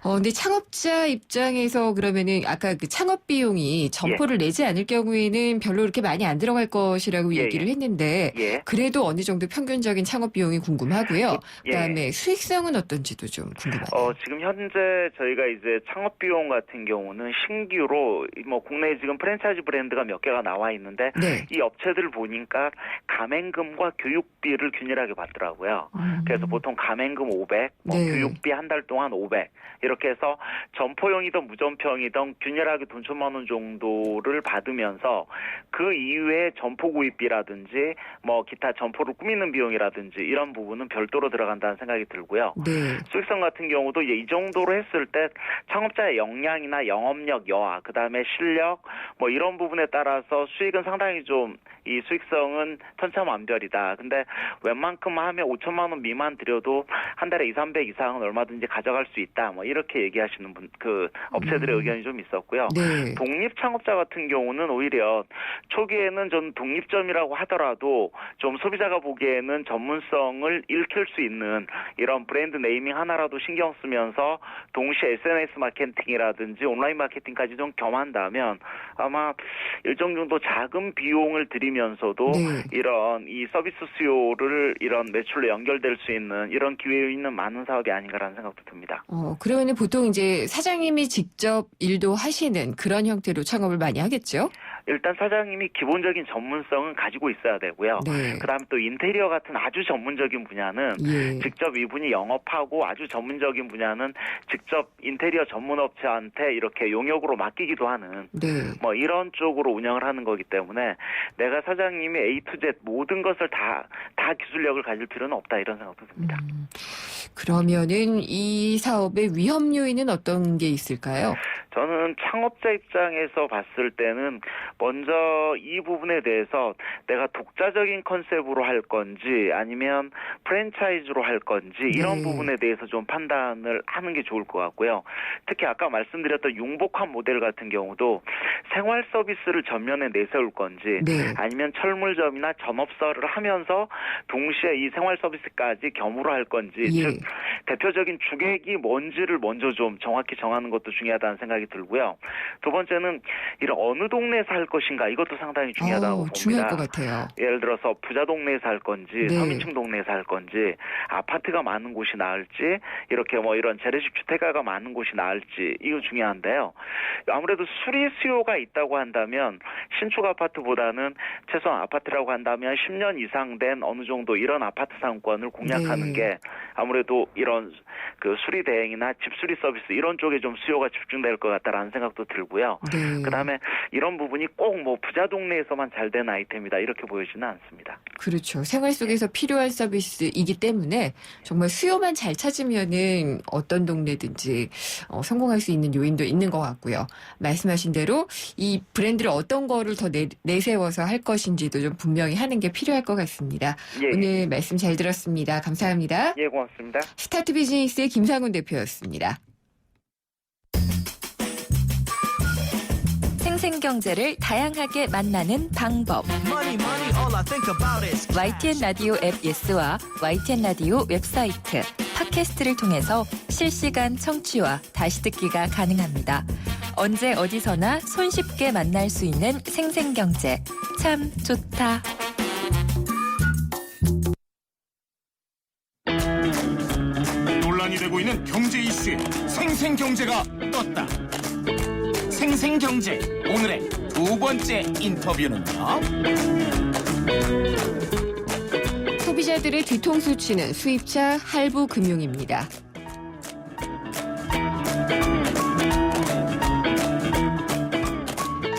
근데 창업자 입장에서 그러면은 아까 그 창업 비용이 점포를 내지 않을 경우에는 별로 그렇게 많이 안 들어갈 것이라고 예, 얘기를 했는데 예. 그래도 어느 정도 평균적인 창업 비용이 궁금하고요. 예. 그다음에 수익성은 어떤지도 좀 궁금하네요. 지금 현재 저희가 이제 창업 비용 같은 경우는 신규로 뭐 국내에 지금 프랜차이즈 브랜드가 몇 개가 나와 있는데 네. 이 업체들 보니까 가맹금과 교육비를 균일하게 받더라고요. 그래서 보통 가맹금 500, 네. 교육비 한 달 동안 500 이렇게 해서 점포형이든 무점포형이든 균일하게 돈 1,000만 원 정도를 받으면서 그 이후에 점포 구입비라든지 뭐 기타 점포를 꾸미는 비용이라든지 이런 부분은 별도로 들어간다는 생각이 들고요. 네. 수익성 같은 경우도 이제 이 정도로 했을 때 창업자의 역량이나 영업력 여하, 그다음에 실력 뭐 이런 부분에 따라서 수익은 상당히 좀 이 수익성은 천차만별이다. 근데 웬만큼 하면 5천만 원 미만 들여도 한 달에 2, 300 이상은 얼마든지 가져갈 수 있다. 뭐 이렇게 얘기하시는 업체들의 의견이 좀 있었고요. 네. 독립 창업자 같은 경우는 오히려 초기에는 전 독립점이라고 하더라도 좀 소비자가 보기에는 전문성을 읽힐 수 있는 이런 브랜드 네이밍 하나라도 신경 쓰면서 동시에 SNS 마케팅이라든지 온라인 마케팅까지 좀 겸한다면 아마 일정 정도 작은 비용을 들이면서도 네. 이런 이 서비스 수요를 이런 매출로 연결될 수 있는 이런 기회 있는 많은 사업이 아닌가라는 생각도 듭니다. 그러면은 보통 이제 사장님이 직접 일도 하시는 그런 형태로 창업을 많이 하겠죠? 일단 사장님이 기본적인 전문성은 가지고 있어야 되고요. 네. 그다음에 또 인테리어 같은 아주 전문적인 분야는 예. 직접 이분이 영업하고 아주 전문적인 분야는 직접 인테리어 전문업체한테 이렇게 용역으로 맡기기도 하는 네. 뭐 이런 쪽으로 운영을 하는 거기 때문에 내가 사장님이 A to Z 모든 것을 다 기술력을 가질 필요는 없다 이런 생각도 듭니다. 그러면은 이 사업의 위험 요인은 어떤 게 있을까요? 저는 창업자 입장에서 봤을 때는 먼저 이 부분에 대해서 내가 독자적인 컨셉으로 할 건지 아니면 프랜차이즈로 할 건지 이런 부분에 대해서 좀 판단을 하는 게 좋을 것 같고요. 특히 아까 말씀드렸던 융복합 모델 같은 경우도 생활 서비스를 전면에 내세울 건지 아니면 철물점이나 전업사를 하면서 동시에 이 생활 서비스까지 겸으로 할 건지 즉 대표적인 주객이 뭔지를 먼저 좀 정확히 정하는 것도 중요하다는 생각이 들고요. 두 번째는 이런 어느 동네에서 할 것인가 이것도 상당히 중요하다고 봅니다. 중요할 것 같아요. 예를 들어서 부자 동네에서 할 건지 서민층 동네에서 할 건지 아파트가 많은 곳이 나을지 이렇게 뭐 이런 재래식 주택가가 많은 곳이 나을지 이거 중요한데요. 아무래도 수리 수요가 있다고 한다면 신축 아파트보다는 최소한 아파트라고 한다면 10년 이상 된 어느 정도 이런 아파트 상권을 공략하는 게 아무래도 이런 그 수리 대행이나 집수리 서비스 이런 쪽에 좀 수요가 집중될 것 같다라는 생각도 들고요. 그다음에 이런 부분이 꼭 뭐 부자 동네에서만 잘 되는 아이템이다 이렇게 보여지는 않습니다. 그렇죠. 생활 속에서 필요한 서비스이기 때문에 정말 수요만 잘 찾으면은 어떤 동네든지 성공할 수 있는 요인도 있는 것 같고요. 말씀하신 대로 이 브랜드를 어떤 거를 더 내세워서 할 것인지도 좀 분명히 하는 게 필요할 것 같습니다. 오늘 말씀 잘 들었습니다. 감사합니다. 예, 고맙습니다. 스타트 비즈니스의 김상훈 대표였습니다. 생생경제를 다양하게 만나는 방법. YTN 라디오 앱 예스와 YTN 라디오 웹사이트, 팟캐스트를 통해서 실시간 청취와 다시 듣기가 가능합니다. 언제 어디서나 손쉽게 만날 수 있는 생생경제. 참 좋다. 논란이 되고 있는 경제 이슈에 생생경제가 떴다. 생생경제 오늘의 두 번째 인터뷰는요. 소비자들의 뒤통수 치는 수입차 할부 금융입니다.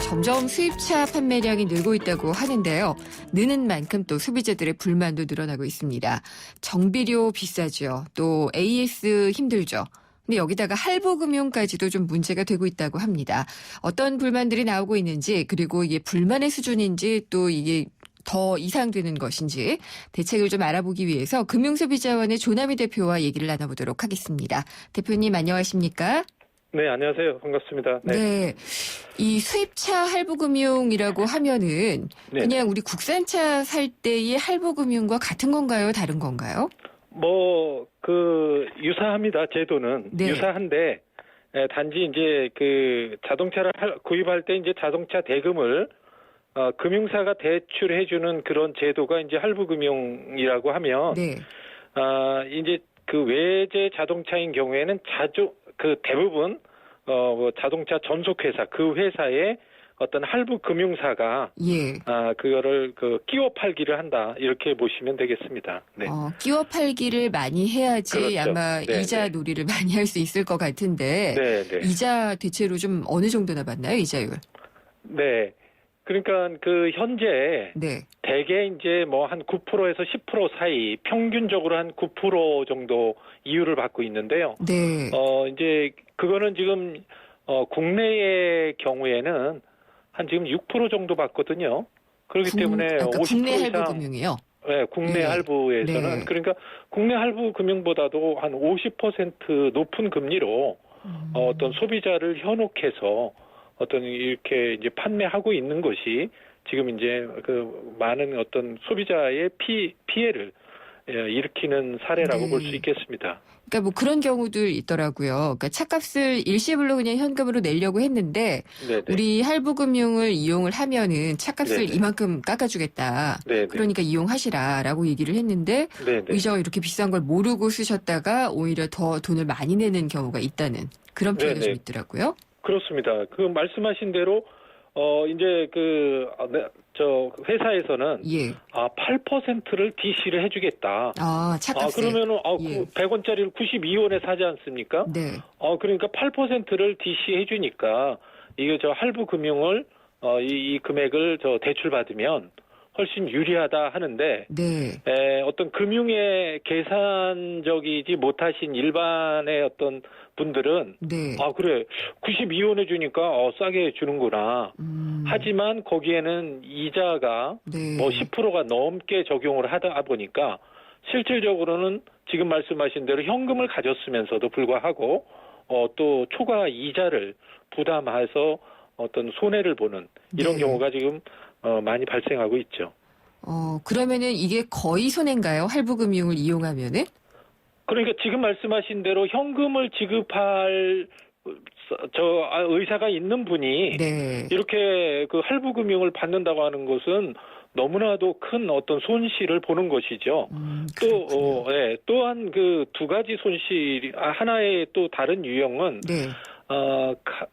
점점 수입차 판매량이 늘고 있다고 하는데요. 느는 만큼 또 소비자들의 불만도 늘어나고 있습니다. 정비료 비싸죠. 또 AS 힘들죠. 근데 여기다가 할부금융까지도 좀 문제가 되고 있다고 합니다. 어떤 불만들이 나오고 있는지 그리고 이게 불만의 수준인지 또 이게 더 이상되는 것인지 대책을 좀 알아보기 위해서 금융소비자원의 조남희 대표와 얘기를 나눠보도록 하겠습니다. 대표님 안녕하십니까? 네, 안녕하세요. 반갑습니다. 네. 이 수입차 할부금융이라고 하면은 그냥 우리 국산차 살 때의 할부금융과 같은 건가요? 다른 건가요? 유사합니다. 제도는. 유사한데, 단지 이제 자동차를 구입할 때 이제 자동차 대금을, 금융사가 대출해주는 그런 제도가 이제 할부금융이라고 하면, 이제 외제 자동차인 경우에는 대부분, 자동차 전속회사, 그 회사의 어떤 할부 금융사가 그거를 끼워 팔기를 한다 이렇게 보시면 되겠습니다. 네. 끼워 팔기를 많이 해야지 아마 이자 놀이를 많이 할 수 있을 것 같은데 이자 대체로 좀 어느 정도나 받나요 이자율? 네. 그러니까 현재 대개 이제 한 9%에서 10% 사이 평균적으로 한 9% 정도 이율을 받고 있는데요. 이제 그거는 지금 국내의 경우에는 한 지금 6% 정도 받거든요. 그렇기 때문에 50% 국내 이상 할부금융이요? 네, 국내 할부에서는 그러니까 국내 할부 금융보다도 한 50% 높은 금리로 어떤 소비자를 현혹해서 어떤 이렇게 이제 판매하고 있는 것이 지금 이제 많은 어떤 소비자의 피해를 일으키는 사례라고 볼 수 있겠습니다. 그러니까 뭐 그런 경우들 있더라고요. 그러니까 차값을 일시불로 그냥 현금으로 내려고 했는데 우리 할부금융을 이용을 하면은 차값을 이만큼 깎아주겠다. 그러니까 이용하시라라고 얘기를 했는데 이자가 이렇게 비싼 걸 모르고 쓰셨다가 오히려 더 돈을 많이 내는 경우가 있다는 그런 피해가 좀 있더라고요. 그렇습니다. 말씀하신 대로 이제 회사에서는 8%를 DC를 해주겠다. 차값에. 그러면은 100원짜리를 92원에 사지 않습니까? 그러니까 8%를 DC 해주니까 이게 할부 금융을 이 금액을 대출 받으면 훨씬 유리하다 하는데 네. 어떤 금융에 계산적이지 못하신 일반의 어떤 분들은 네. 아 그래 92원에 주니까 싸게 주는구나. 하지만 거기에는 이자가 네. 뭐 10%가 넘게 적용을 하다 보니까 실질적으로는 지금 말씀하신 대로 현금을 가졌으면서도 불구하고 또 초과 이자를 부담해서 어떤 손해를 보는 이런 네. 경우가 지금 많이 발생하고 있죠. 그러면은 이게 거의 손해인가요? 할부금융을 이용하면은? 그러니까 지금 말씀하신 대로 현금을 지급할 의사가 있는 분이 네. 이렇게 그 할부금융을 받는다고 하는 것은 너무나도 큰 어떤 손실을 보는 것이죠. 또한 그 두 가지 손실, 하나의 또 다른 유형은 네.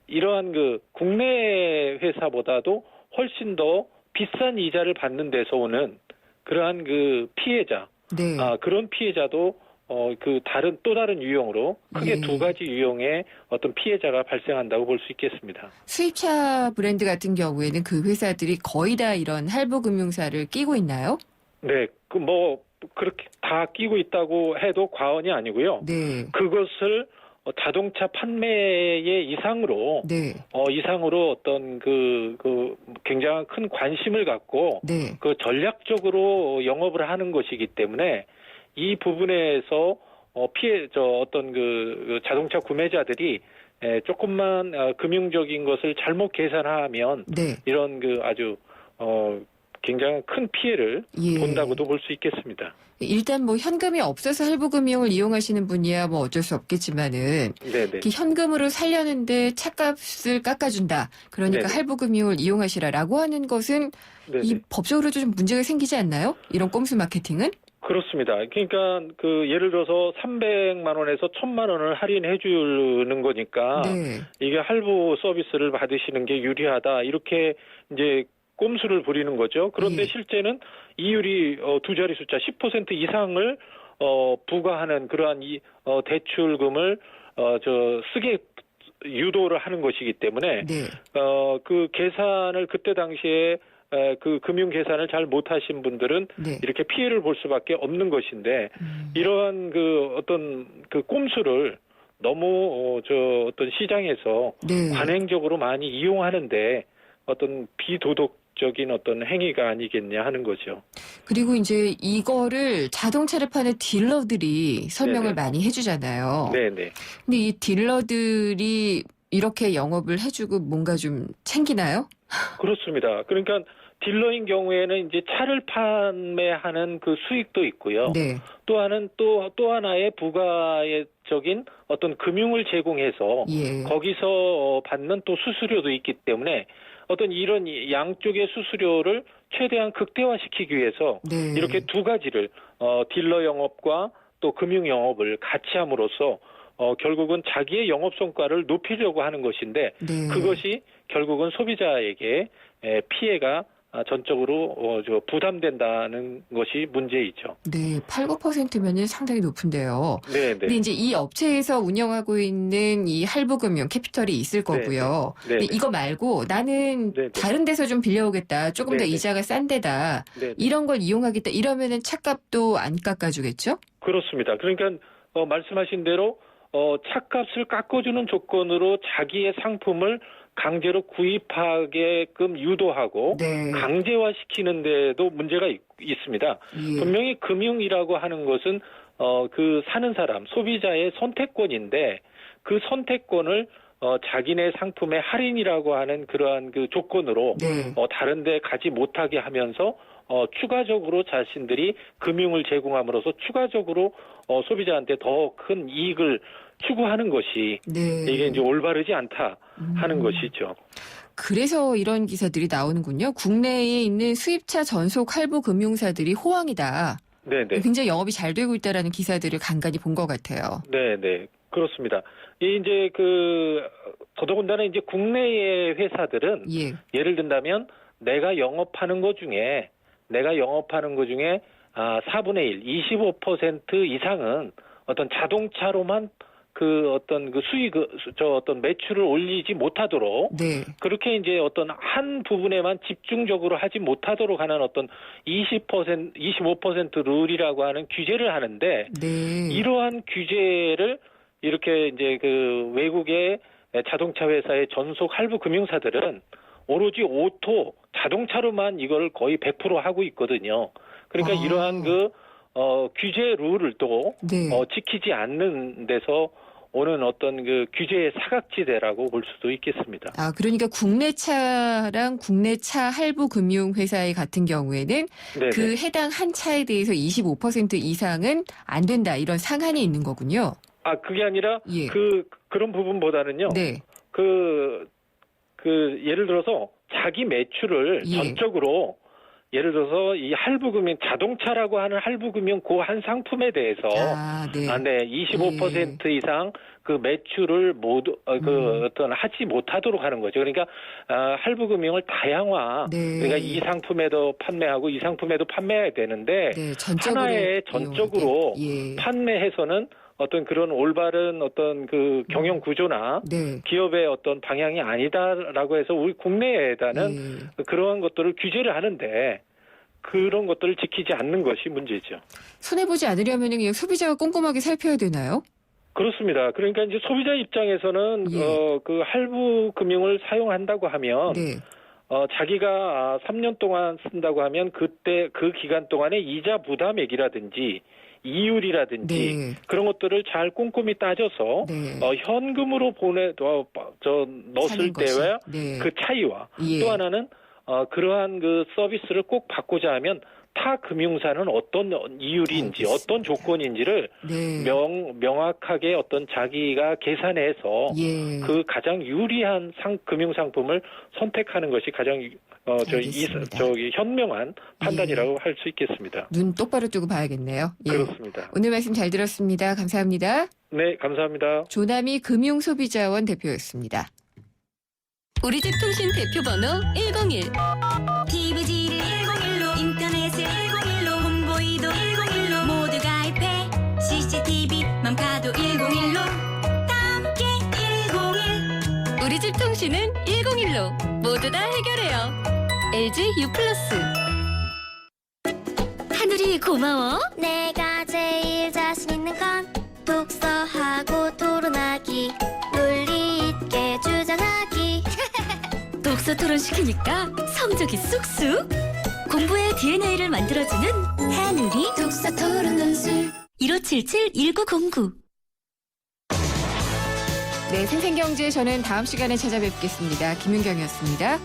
이러한 그 국내 회사보다도 훨씬 더 비싼 이자를 받는 데서 오는 그러한 그 피해자, 네. 그런 피해자도 그 또 다른 유형으로 크게 예. 두 가지 유형의 어떤 피해자가 발생한다고 볼 수 있겠습니다. 수입차 브랜드 같은 경우에는 그 회사들이 거의 다 이런 할부금융사를 끼고 있나요? 네, 그렇게 다 끼고 있다고 해도 과언이 아니고요. 네. 그것을 자동차 판매의 이상으로 어떤 그 굉장히 큰 관심을 갖고 네. 그 전략적으로 영업을 하는 것이기 때문에 이 부분에서 어떤 그 자동차 구매자들이 조금만 금융적인 것을 잘못 계산하면 네. 이런 그 아주 굉장히 큰 피해를 예. 본다고도 볼 수 있겠습니다. 일단 뭐 현금이 없어서 할부금융을 이용하시는 분이야 뭐 어쩔 수 없겠지만은 네네. 이렇게 현금으로 살려는데 차값을 깎아준다. 그러니까 네네. 할부금융을 이용하시라라고 하는 것은 네네. 이 법적으로도 좀 문제가 생기지 않나요? 이런 꼼수 마케팅은? 그렇습니다. 그러니까 그 예를 들어서 300만 원에서 1000만 원을 할인해 주는 거니까 네. 이게 할부 서비스를 받으시는 게 유리하다. 이렇게 이제 꼼수를 부리는 거죠. 그런데 예. 실제는 이율이 두 자리 숫자 10% 이상을 부과하는 그러한 대출금을 쓰게 유도를 하는 것이기 때문에 네. 그 계산을 그때 당시에 그 금융 계산을 잘 못하신 분들은 네. 이렇게 피해를 볼 수밖에 없는 것인데 이러한 그 어떤 그 꼼수를 너무 어떤 시장에서 네. 관행적으로 많이 이용하는데 어떤 비도덕적인 어떤 행위가 아니겠냐 하는 거죠. 그리고 이제 이거를 자동차를 파는 딜러들이 설명을 네네. 많이 해주잖아요. 네네. 근데 이 딜러들이 이렇게 영업을 해주고 뭔가 좀 챙기나요? 그렇습니다. 그러니까 딜러인 경우에는 이제 차를 판매하는 그 수익도 있고요. 네. 또 하나의 부가적인 어떤 금융을 제공해서 예. 거기서 받는 또 수수료도 있기 때문에 어떤 이런 양쪽의 수수료를 최대한 극대화시키기 위해서 네. 이렇게 두 가지를 딜러 영업과 또 금융 영업을 같이 함으로써 결국은 자기의 영업 성과를 높이려고 하는 것인데 네. 그것이 결국은 소비자에게 피해가 전적으로 부담된다는 것이 문제이죠. 네, 8~9%면은 상당히 높은데요. 네, 네. 근데 이제 이 업체에서 운영하고 있는 이 할부금융 캐피털이 있을 거고요. 네, 네. 근데 이거 말고 나는 네, 네. 다른 데서 좀 빌려오겠다. 조금 더 네, 네. 이자가 싼 데다. 네, 네. 이런 걸 이용하겠다. 이러면은 차값도 안 깎아주겠죠? 그렇습니다. 그러니까 말씀하신 대로 차값을 깎아주는 조건으로 자기의 상품을 강제로 구입하게끔 유도하고 네. 강제화시키는 데도 문제가 있습니다. 예. 분명히 금융이라고 하는 것은 그 사는 사람, 소비자의 선택권인데 그 선택권을 자기네 상품의 할인이라고 하는 그러한 그 조건으로 네. 다른 데 가지 못하게 하면서 추가적으로 자신들이 금융을 제공함으로써 추가적으로 소비자한테 더 큰 이익을 추구하는 것이 네. 이게 이제 올바르지 않다 하는 것이죠. 그래서 이런 기사들이 나오는군요. 국내에 있는 수입차 전속 할부 금융사들이 호황이다. 네네. 굉장히 영업이 잘 되고 있다라는 기사들을 간간히 본 것 같아요. 네네. 그렇습니다. 이제 더더군다나 이제 국내의 회사들은 예. 예를 든다면 내가 영업하는 것 중에 4분의 1, 25% 이상은 어떤 자동차로만 그 어떤 그 수익, 어떤 매출을 올리지 못하도록 네. 그렇게 이제 어떤 한 부분에만 집중적으로 하지 못하도록 하는 어떤 20%, 25% 룰이라고 하는 규제를 하는데 네. 이러한 규제를 이렇게 이제 그 외국의 자동차 회사의 전속 할부 금융사들은 오로지 오토 자동차로만 이걸 거의 100% 하고 있거든요. 그러니까 이러한 규제 룰을 또 네. 지키지 않는 데서 오는 어떤 그 규제의 사각지대라고 볼 수도 있겠습니다. 아, 그러니까 국내 차랑 국내 차 할부 금융 회사의 같은 경우에는 네네. 그 해당 한 차에 대해서 25% 이상은 안 된다. 이런 상한이 있는 거군요. 아, 그게 아니라 예. 그런 부분보다는요. 네. 예를 들어서 자기 매출을 예. 전적으로 예를 들어서 이 할부금융 자동차라고 하는 할부금융 그 한 상품에 대해서 네. 25% 이상 그 매출을 모두 어떤 하지 못하도록 하는 거죠. 그러니까 할부금융을 다양화. 네. 그러니까 이 상품에도 판매하고 이 상품에도 판매해야 되는데 네, 전적으로 하나에 전적으로 예. 판매해서는 어떤 그런 올바른 어떤 그 경영 구조나 네. 기업의 어떤 방향이 아니다라고 해서 우리 국내에다는 그러한 것들을 규제를 하는데 그런 것들을 지키지 않는 것이 문제죠. 손해보지 않으려면 그냥 소비자가 꼼꼼하게 살펴야 되나요? 그렇습니다. 그러니까 이제 소비자 입장에서는 그 할부 금융을 사용한다고 하면 네. 자기가 3년 동안 쓴다고 하면 그때 그 기간 동안의 이자 부담액이라든지 이율이라든지 네. 그런 것들을 잘 꼼꼼히 따져서 네. 현금으로 넣었을 때와 네. 그 차이와 예. 또 하나는 그러한 그 서비스를 꼭 받고자 하면 타 금융사는 어떤 이율인지 어떤 조건인지를 네. 명확하게 어떤 자기가 계산해서 예. 그 가장 유리한 금융 상품을 선택하는 것이 가장 현명한 판단이라고 할 수 있겠습니다. 눈 똑바로 뜨고 봐야겠네요. 예. 그렇습니다. 오늘 말씀 잘 들었습니다. 감사합니다. 네, 감사합니다. 조남희 금융소비자원 대표였습니다. 우리 집 통신 대표 번호 101. TVG를 101로 인터넷을 101로 홍보이도 101로 모두 가입해 CCTV만 봐도 101로 다 함께 101. 우리 집 통신은 101로 모두 다 해결해요. LG U+. 하늘이 고마워. 내가 제일 자신 있는 건 독서하고 토론하기, 논리 있게 주장하기. 독서 토론 시키니까 성적이 쑥쑥. 공부의 DNA를 만들어주는 하늘이 독서 토론 논술 1577-1909. 네, 생생경제 저는 다음 시간에 찾아뵙겠습니다. 김윤경이었습니다.